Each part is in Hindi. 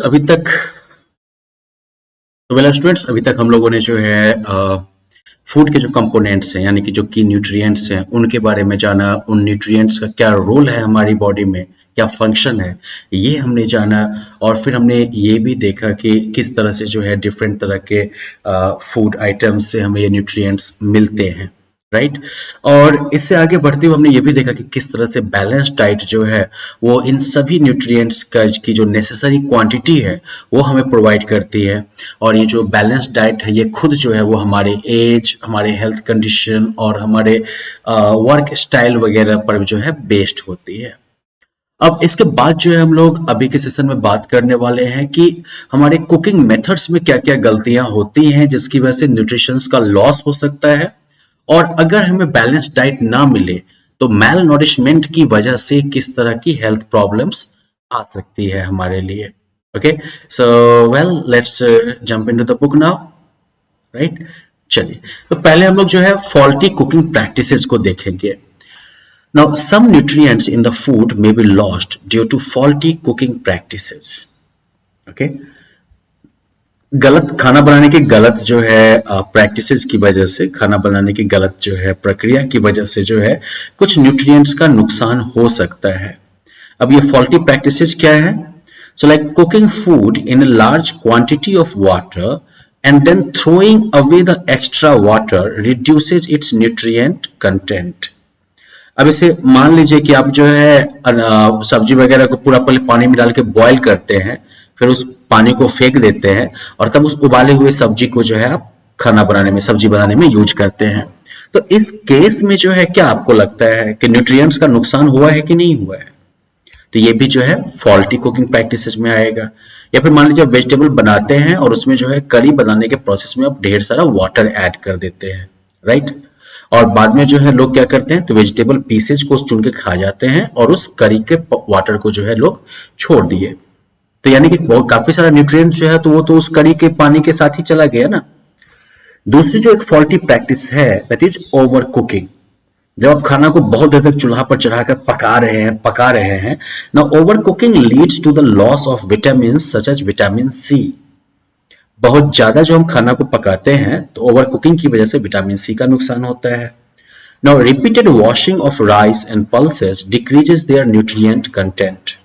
अभी तक तो वेल स्टूडेंट्स, अभी तक हम लोगों ने जो है फूड के जो कंपोनेंट्स हैं यानी कि जो की न्यूट्रिएंट्स हैं उनके बारे में जाना, उन न्यूट्रिएंट्स का क्या रोल है हमारी बॉडी में, क्या फंक्शन है, ये हमने जाना। और फिर हमने ये भी देखा कि किस तरह से जो है डिफरेंट तरह के फूड आइटम्स से हमें ये न्यूट्रिएंट्स मिलते हैं, राइट। और इससे आगे बढ़ते हुए हमने ये भी देखा कि किस तरह से बैलेंस डाइट जो है वो इन सभी न्यूट्रिएंट्स का की जो नेसेसरी क्वांटिटी है वो हमें प्रोवाइड करती है। और ये जो बैलेंस डाइट है ये खुद जो है वो हमारे एज, हमारे हेल्थ कंडीशन और हमारे वर्क स्टाइल वगैरह पर जो है बेस्ड होती है। अब इसके बाद जो है हम लोग अभी के सेशन में बात करने वाले हैं कि हमारे कुकिंग मेथड्स में क्या क्या गलतियां होती हैं जिसकी वजह से न्यूट्रिशंस का लॉस हो सकता है। और अगर हमें बैलेंस डाइट ना मिले तो मैल नॉरिशमेंट की वजह से किस तरह की हेल्थ प्रॉब्लम्स आ सकती है हमारे लिए। Okay, so well let's jump into the book now, right. चलिए, तो पहले हम लोग जो है फॉल्टी कुकिंग प्रैक्टिसेस को देखेंगे। Now, some nutrients in the food may be lost due to faulty cooking practices. Okay? गलत खाना बनाने की गलत जो है प्रैक्टिसेस की वजह से, खाना बनाने की गलत जो है प्रक्रिया की वजह से जो है कुछ न्यूट्रिएंट्स का नुकसान हो सकता है। अब ये फॉल्टी प्रैक्टिसेस क्या है? So like cooking food in a large quantity of water and then throwing away the extra water reduces its nutrient content. अब इसे मान लीजिए कि आप जो है सब्जी वगैरह को पूरा पहले पानी में डाल के बॉईल करते हैं, फिर उस पानी को फेंक देते हैं और तब उस उबाले हुए सब्जी को जो है आप खाना बनाने में, सब्जी बनाने में यूज करते हैं। तो इस केस में जो है क्या आपको लगता है कि न्यूट्रिएंट्स का नुकसान हुआ है कि नहीं हुआ है? तो ये भी जो है फॉल्टी कुकिंग प्रैक्टिसेस में आएगा। या फिर मान लीजिए आप वेजिटेबल बनाते हैं और उसमें जो है करी बनाने के प्रोसेस में आप ढेर सारा वाटर ऐड कर देते हैं, राइट। और बाद में जो है लोग क्या करते हैं, तो वेजिटेबल पीसेज को चुन के खा जाते हैं और उस करी के वाटर को जो है लोग छोड़ दिए। तो यानी कि काफी सारा न्यूट्रिएंट जो है तो वो तो उस करी के पानी के साथ ही चला गया ना। दूसरी जो एक फॉल्टी प्रैक्टिस है दैट इज ओवर कुकिंग। जब आप खाना को बहुत देर तक चूल्हा पर चढ़ाकर पका रहे हैं ना, over cooking leads to the loss of vitamin such as vitamin C. बहुत ज्यादा जो हम खाना को पकाते हैं तो ओवर कुकिंग की वजह से विटामिन सी का नुकसान होता है। Now repeated washing of rice and pulses decreases their nutrient content.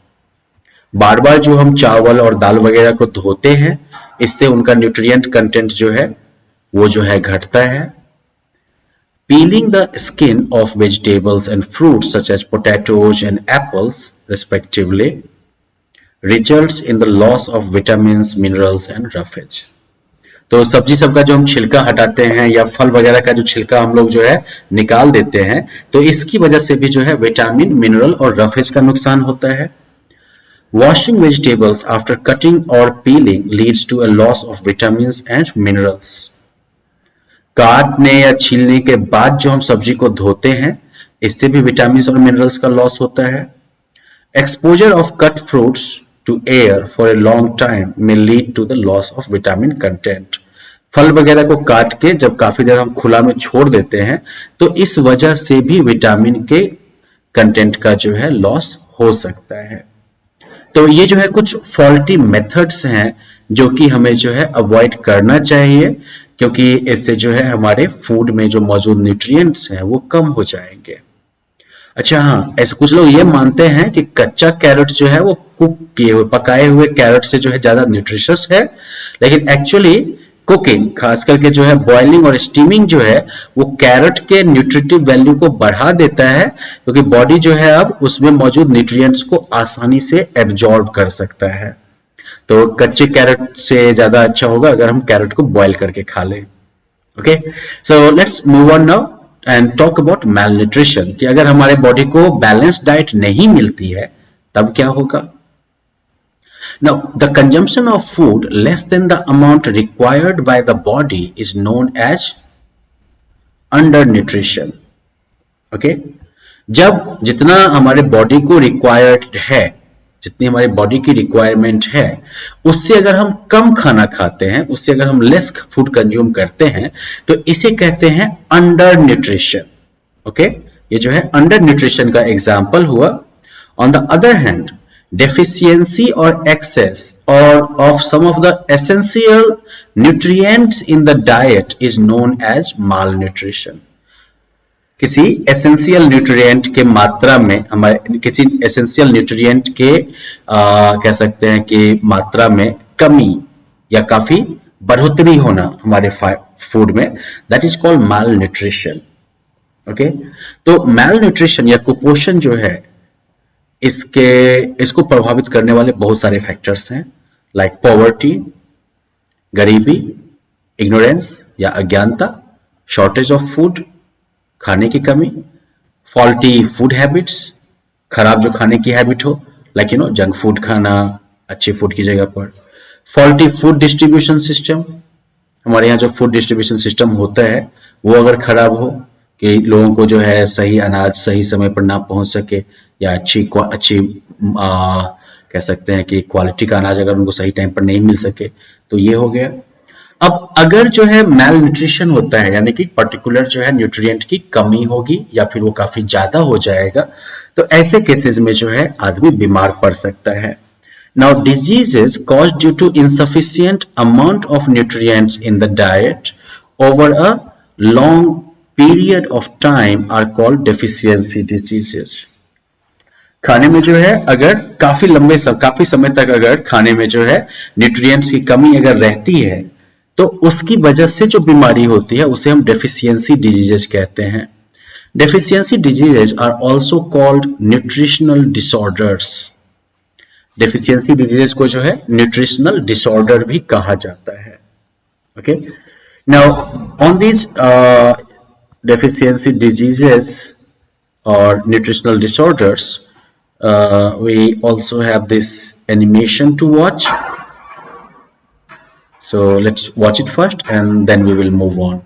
बार बार जो हम चावल और दाल वगैरह को धोते हैं इससे उनका न्यूट्रिएंट कंटेंट जो है वो जो है घटता है। Peeling the skin of vegetables and fruits such as potatoes and apples respectively results in the loss of vitamins, minerals and roughage. तो सब्जी सब का जो हम छिलका हटाते हैं या फल वगैरह का जो छिलका हम लोग जो है निकाल देते हैं तो इसकी वजह से भी जो है विटामिन, मिनरल और रफेज का नुकसान होता है। Washing vegetables after cutting or peeling leads to a loss of vitamins and minerals. काटने या छीलने के बाद जो हम सब्जी को धोते हैं इससे भी विटामिन और मिनरल्स का लॉस होता है। Exposure of cut fruits to air for a long time may lead to the loss of vitamin content. फल वगैरह को काट के जब काफी देर हम खुला में छोड़ देते हैं तो इस वजह से भी विटामिन के कंटेंट का जो है लॉस हो सकता है। तो ये जो है कुछ फॉल्टी मेथड्स हैं जो कि हमें जो है अवॉइड करना चाहिए क्योंकि इससे जो है हमारे फूड में जो मौजूद न्यूट्रिएंट्स हैं वो कम हो जाएंगे। अच्छा हाँ, ऐसे कुछ लोग ये मानते हैं कि कच्चा कैरेट जो है वो कुक किए हुए, पकाए हुए कैरेट से जो है ज्यादा न्यूट्रिशियस है, लेकिन एक्चुअली कुकिंग खास करके जो है बॉइलिंग और स्टीमिंग जो है वो कैरेट के न्यूट्रिटिव वैल्यू को बढ़ा देता है क्योंकि बॉडी जो है अब उसमें मौजूद न्यूट्रिएंट्स को आसानी से एब्जॉर्ब कर सकता है। तो कच्चे कैरेट से ज्यादा अच्छा होगा अगर हम कैरेट को बॉईल करके खा लें। Okay, so let's move on now and talk about malnutrition कि अगर हमारे बॉडी को बैलेंस डाइट नहीं मिलती है तब क्या होगा। Now, the consumption of food less than the amount required by the body is known as undernutrition. Okay? जब जितना हमारे बॉडी को रिक्वायर्ड है, जितनी हमारी बॉडी की रिक्वायरमेंट है उससे अगर हम कम खाना खाते हैं, उससे अगर हम लेस फूड कंज्यूम करते हैं तो इसे कहते हैं अंडर न्यूट्रिशन। ओके, ये जो है अंडर न्यूट्रिशन का एग्जाम्पल हुआ। On the other hand deficiency or excess or of some of the essential nutrients in the diet is known as malnutrition. किसी एसेंशियल न्यूट्रिएंट के मात्रा में हमारे किसी एसेंशियल न्यूट्रिएंट के कह सकते हैं कि मात्रा में कमी या काफी बढ़ोतरी होना हमारे फूड में, that is called mall nutrition. Okay, तो माल न्यूट्रिशन या कुपोषण जो है इसको प्रभावित करने वाले बहुत सारे फैक्टर्स हैं, लाइक पॉवर्टी, गरीबी, इग्नोरेंस या अज्ञानता, शॉर्टेज ऑफ फूड, खाने की कमी, फॉल्टी फूड हैबिट्स, खराब जो खाने की हैबिट हो, लाइक जंक फूड खाना अच्छे फूड की जगह पर, फॉल्टी फूड डिस्ट्रीब्यूशन सिस्टम, हमारे यहाँ जो फूड डिस्ट्रीब्यूशन सिस्टम होता है वो अगर खराब हो कि लोगों को जो है सही अनाज सही समय पर ना पहुंच सके, या अच्छी कह सकते हैं कि क्वालिटी का अनाज अगर उनको सही टाइम पर नहीं मिल सके, तो ये हो गया. अब अगर जो है मैल न्यूट्रिशन होता है, यानी कि पर्टिकुलर जो है न्यूट्रिएंट की कमी होगी या फिर वो काफी ज्यादा हो जाएगा, तो ऐसे केसेस में जो है आदमी बीमार पड़ सकता है. Now diseases caused due to insufficient amount of nutrients in the diet over a long period of time are called deficiency diseases. खाने में जो है अगर काफी समय तक अगर खाने में जो है न्यूट्रिएंट्स की कमी अगर रहती है, तो उसकी वजह से जो बीमारी होती है उसे हम डेफिशिएंसी डिजीजेस कहते हैं. Deficiency diseases are also called nutritional disorders. Deficiency diseases को जो है न्यूट्रिशनल डिसऑर्डर भी कहा जाता है. Okay, now on this deficiency diseases or nutritional disorders, we also have this animation to watch. So let's watch it first and then we will move on.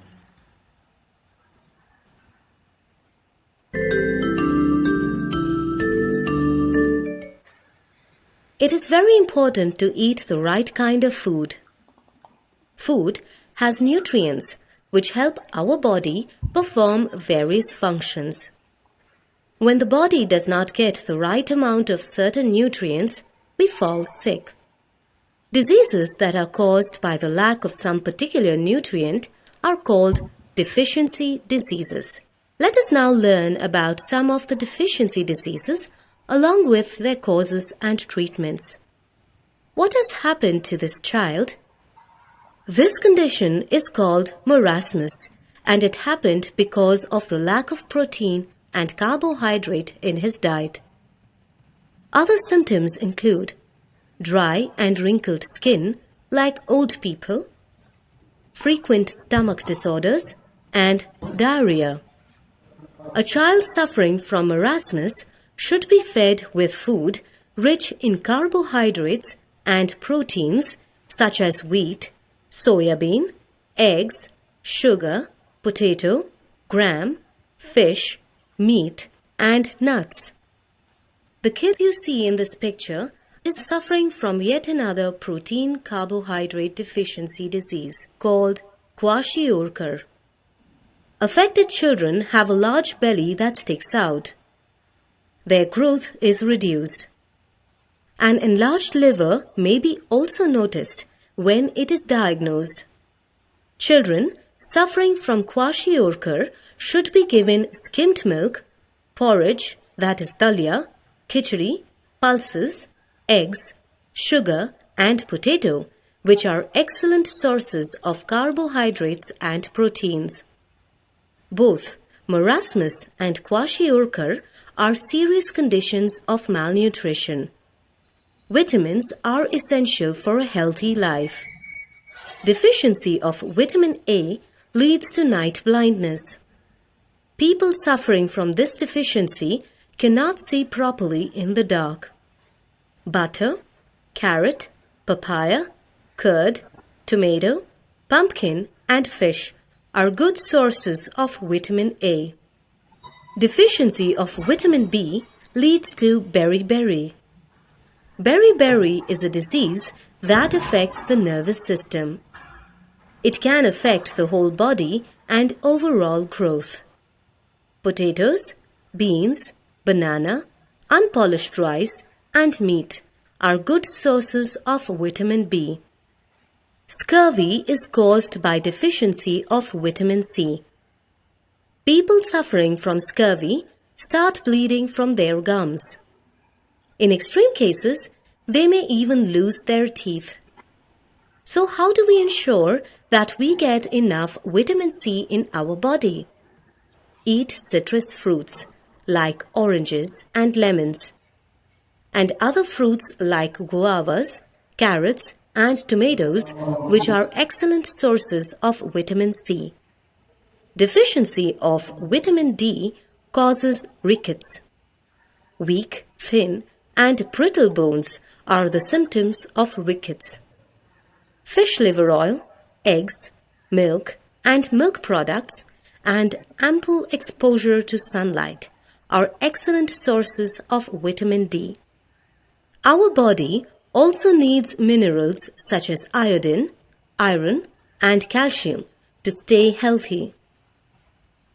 It is very important to eat the right kind of food. Food has nutrients which help our body perform various functions. When the body does not get the right amount of certain nutrients, we fall sick. Diseases that are caused by the lack of some particular nutrient are called deficiency diseases. Let us now learn about some of the deficiency diseases along with their causes and treatments. What has happened to this child? This condition is called marasmus, and it happened because of the lack of protein and carbohydrate in his diet. Other symptoms include dry and wrinkled skin like old people, frequent stomach disorders, and diarrhea. A child suffering from marasmus should be fed with food rich in carbohydrates and proteins such as wheat, soybean, eggs, sugar, potato, gram, fish, meat, and nuts. The kid you see in this picture is suffering from yet another protein carbohydrate deficiency disease called kwashiorkor. Affected children have a large belly that sticks out. Their growth is reduced. An enlarged liver may be also noticed when it is diagnosed. Children suffering from kwashiorkor should be given skimmed milk, porridge, that is dalia, khichdi, pulses, eggs, sugar, and potato, which are excellent sources of carbohydrates and proteins. Both marasmus and kwashiorkor are serious conditions of malnutrition. Vitamins are essential for a healthy life. Deficiency of vitamin A leads to night blindness. People suffering from this deficiency cannot see properly in the dark. Butter, carrot, papaya, curd, tomato, pumpkin, and fish are good sources of vitamin A. Deficiency of vitamin B leads to beriberi. Beriberi is a disease that affects the nervous system. It can affect the whole body and overall growth. Potatoes, beans, banana, unpolished rice, and meat are good sources of vitamin B. Scurvy is caused by deficiency of vitamin C. People suffering from scurvy start bleeding from their gums. In extreme cases, they may even lose their teeth. So how do we ensure that we get enough vitamin C in our body? Eat citrus fruits like oranges and lemons, and other fruits like guavas, carrots, and tomatoes, which are excellent sources of vitamin C. Deficiency of vitamin D causes rickets. Weak, thin, and brittle bones are the symptoms of rickets. Fish liver oil, eggs, milk, and milk products, and ample exposure to sunlight are excellent sources of vitamin D. Our body also needs minerals such as iodine, iron, and calcium to stay healthy.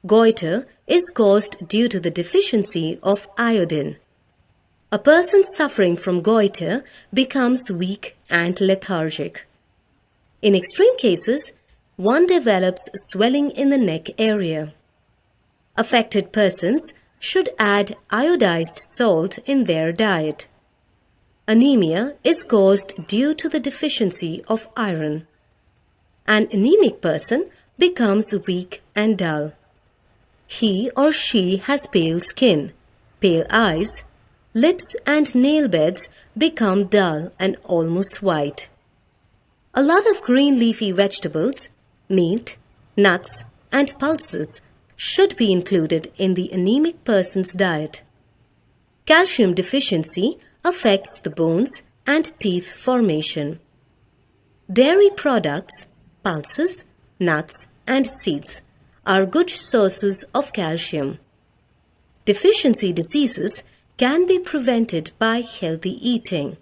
Goiter is caused due to the deficiency of iodine. A person suffering from goiter becomes weak and lethargic. In extreme cases, one develops swelling in the neck area. Affected persons should add iodized salt in their diet. Anemia is caused due to the deficiency of iron. An anemic person becomes weak and dull. He or she has pale skin, pale eyes, lips and nail beds become dull and almost white. A lot of green leafy vegetables, meat, nuts, and pulses should be included in the anemic person's diet. Calcium deficiency affects the bones and teeth formation. Dairy products, pulses, nuts, and seeds are good sources of calcium. Deficiency diseases can be prevented by healthy eating.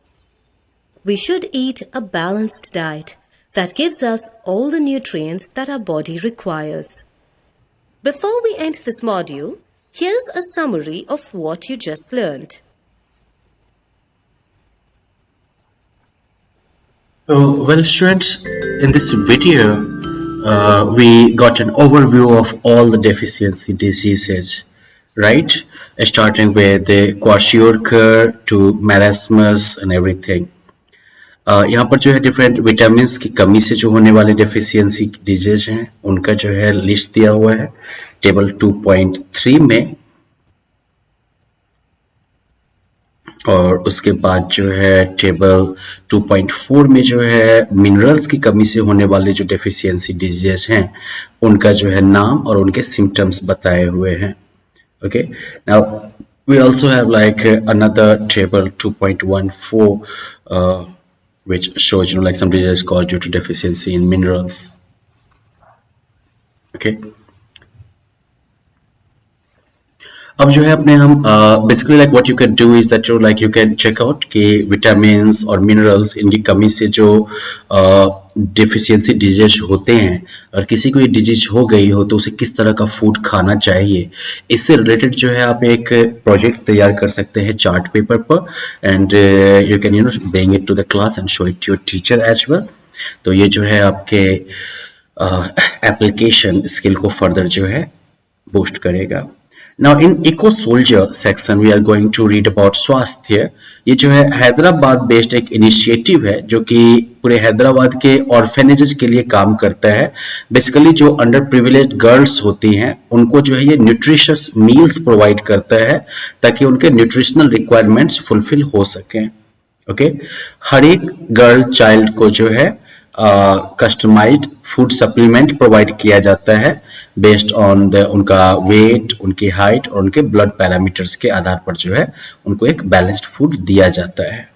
We should eat a balanced diet that gives us all the nutrients that our body requires. Before we end this module, here's a summary of what you just learned. So, well, students, in this video, we got an overview of all the deficiency diseases, right? Starting with the kwashiorkor to marasmus and everything. यहाँ पर जो है डिफरेंट विटामिन की कमी से जो होने वाले डेफिशिएंसी डिजीज हैं उनका जो है लिस्ट दिया हुआ है टेबल 2.3 में, और उसके बाद जो है टेबल 2.4 में जो है मिनरल्स की कमी से होने वाले जो डेफिशिएंसी डिजीज हैं उनका जो है नाम और उनके सिम्टम्स बताए हुए हैं. Okay, now we also have like another table 2.14 which shows like some diseases caused due to deficiency in minerals. Okay, अब जो है अपने हम basically like what you can do is that you can check out कि vitamins और minerals इनकी कमी से जो deficiency disease होते हैं और किसी को ये disease हो गई हो तो उसे किस तरह का food खाना चाहिए, इससे related जो है आप एक project तैयार कर सकते हैं chart paper पर and you can bring it to the class and show it to your teacher as well. तो ये जो है आपके application skill को further जो है boost करेगा. Now in Eco Soldier section we are going to read about स्वास्थ्य. ये जो है हैदराबाद बेस्ड एक इनिशिएटिव है जो कि पूरे हैदराबाद के ऑर्फेनेजेस के लिए काम करता है. बेसिकली जो अंडर प्रिविलेज्ड गर्ल्स होती हैं उनको जो है ये न्यूट्रिशियस मील्स प्रोवाइड करता है ताकि उनके न्यूट्रिशनल रिक्वायरमेंट्स फुलफिल हो सकें. ओके, हर एक गर्ल चाइल्ड को जो है कस्टमाइज्ड फूड सप्लीमेंट प्रोवाइड किया जाता है बेस्ड ऑन उनका वेट, उनकी हाइट और उनके ब्लड पैरामीटर्स के आधार पर जो है उनको एक बैलेंस्ड फूड दिया जाता है.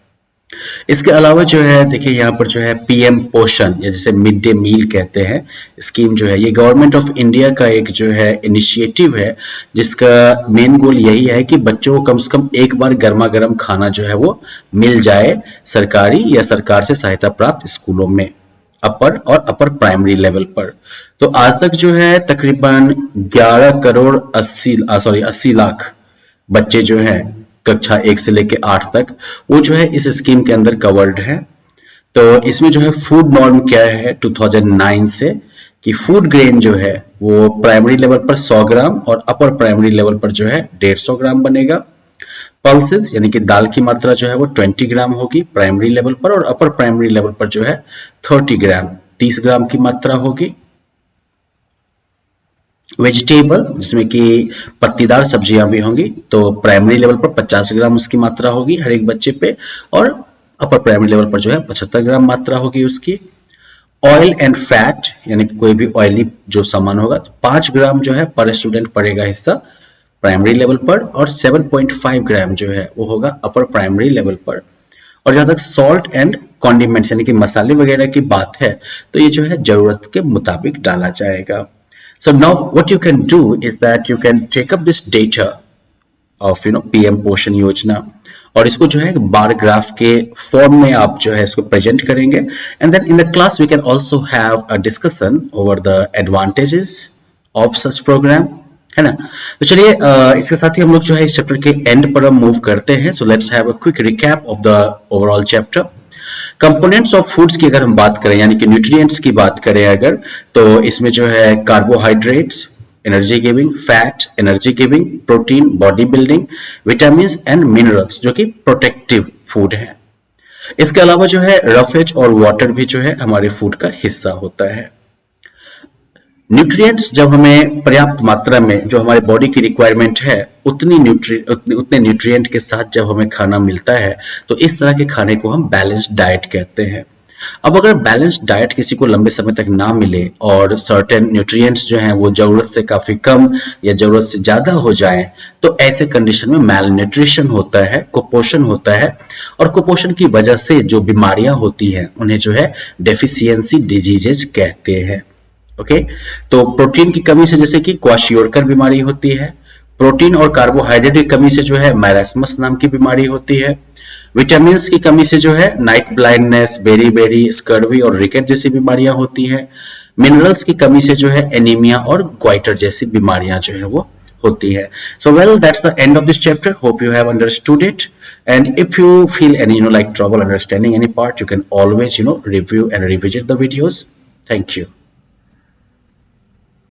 इसके अलावा जो है देखिए यहाँ पर जो है पीएम पोषण या जैसे मिड डे मील कहते हैं स्कीम जो है ये गवर्नमेंट ऑफ इंडिया का एक जो है इनिशिएटिव है जिसका मेन गोल यही है कि बच्चों को कम से कम एक बार गर्मा गर्म खाना जो है वो मिल जाए सरकारी या सरकार से सहायता प्राप्त स्कूलों में, अपर और अपर प्राइमरी लेवल पर. तो आज तक जो है तकरीबन 11 करोड़ 80 लाख बच्चे जो हैं कक्षा 1 से लेके 8 तक, वो जो है इस स्कीम के अंदर कवर्ड है। तो इसमें जो है फूड नॉर्म क्या है 2009 से, कि फूड ग्रेन जो है वो प्राइमरी लेवल पर 100 ग्राम और अपर प्राइमरी लेवल पर जो है 150 ग्राम बनेगा। पल्सेस यानी कि दाल की मात्रा जो है वो 20 ग्राम होगी प्राइमरी लेवल पर, और अपर प्राइमरी लेवल पर जो है 30 ग्राम 30 ग्राम की मात्रा होगी। वेजिटेबल जिसमें कि पत्तीदार सब्जियां भी होंगी, तो प्राइमरी लेवल पर 50 ग्राम उसकी मात्रा होगी हर एक बच्चे पे, और अपर प्राइमरी लेवल पर जो है 75 ग्राम मात्रा होगी उसकी। ऑयल एंड फैट यानी कि कोई भी ऑयली जो सामान होगा, 5 ग्राम जो है पर स्टूडेंट पड़ेगा हिस्सा प्राइमरी लेवल पर, और 7.5 ग्राम जो है वो होगा अपर प्राइमरी लेवल पर। और जहां तक सॉल्ट एंड कॉन्डिमेंट्स यानी कि मसाले वगैरह की बात है, तो ये जो है जरूरत के मुताबिक डाला जाएगा। So now what you can do is that you can take up this data of PM पोषण योजना, और इसको जो है बार ग्राफ के फॉर्म में आप जो है इसको प्रेजेंट करेंगे, and then in the class we can also have a discussion over the advantages of such program, है ना। तो चलिए इसके साथ ही हम लोग जो है इस चैप्टर के एंड पर हम मूव करते हैं। So let's have a quick recap of the overall chapter. Components of foods की अगर हम बात करें यानी कि न्यूट्रिएंट्स की बात करें अगर, तो इसमें जो है carbohydrates energy giving, fat energy giving, protein body building, vitamin and minerals जो कि प्रोटेक्टिव फूड है। इसके अलावा जो है रफेज और वाटर भी जो है हमारे फूड का हिस्सा होता है। न्यूट्रिएंट्स जब हमें पर्याप्त मात्रा में जो हमारे बॉडी की रिक्वायरमेंट है उतने न्यूट्रिएंट के साथ जब हमें खाना मिलता है, तो इस तरह के खाने को हम बैलेंस्ड डाइट कहते हैं। अब अगर बैलेंस्ड डाइट किसी को लंबे समय तक ना मिले और सर्टेन न्यूट्रिएंट्स जो हैं वो जरूरत से काफी कम या जरूरत से ज्यादा हो जाएं, तो ऐसे कंडीशन में मैल न्यूट्रिशन होता है, कुपोषण होता है, और कुपोषण की वजह से जो बीमारियां होती हैं उन्हें जो है डेफिशिएंसी डिजीजेज कहते हैं। ओके, तो प्रोटीन की कमी से जैसे कि क्वाशियोरकर बीमारी होती है, प्रोटीन और कार्बोहाइड्रेट की कमी से जो है मैरास्मस नाम की बीमारी होती है, विटामिन की कमी से जो है नाइट ब्लाइंडनेस, बेरी, स्कर्वी और रिकेट जैसी बीमारियां होती है, मिनरल्स की कमी से जो है एनीमिया और ग्वाइटर जैसी बीमारियां जो है वो होती है। So well, that's the end of this chapter. Hope you have understood it. And if you feel any like trouble understanding any part, you can always review and revisit the videos. Thank you.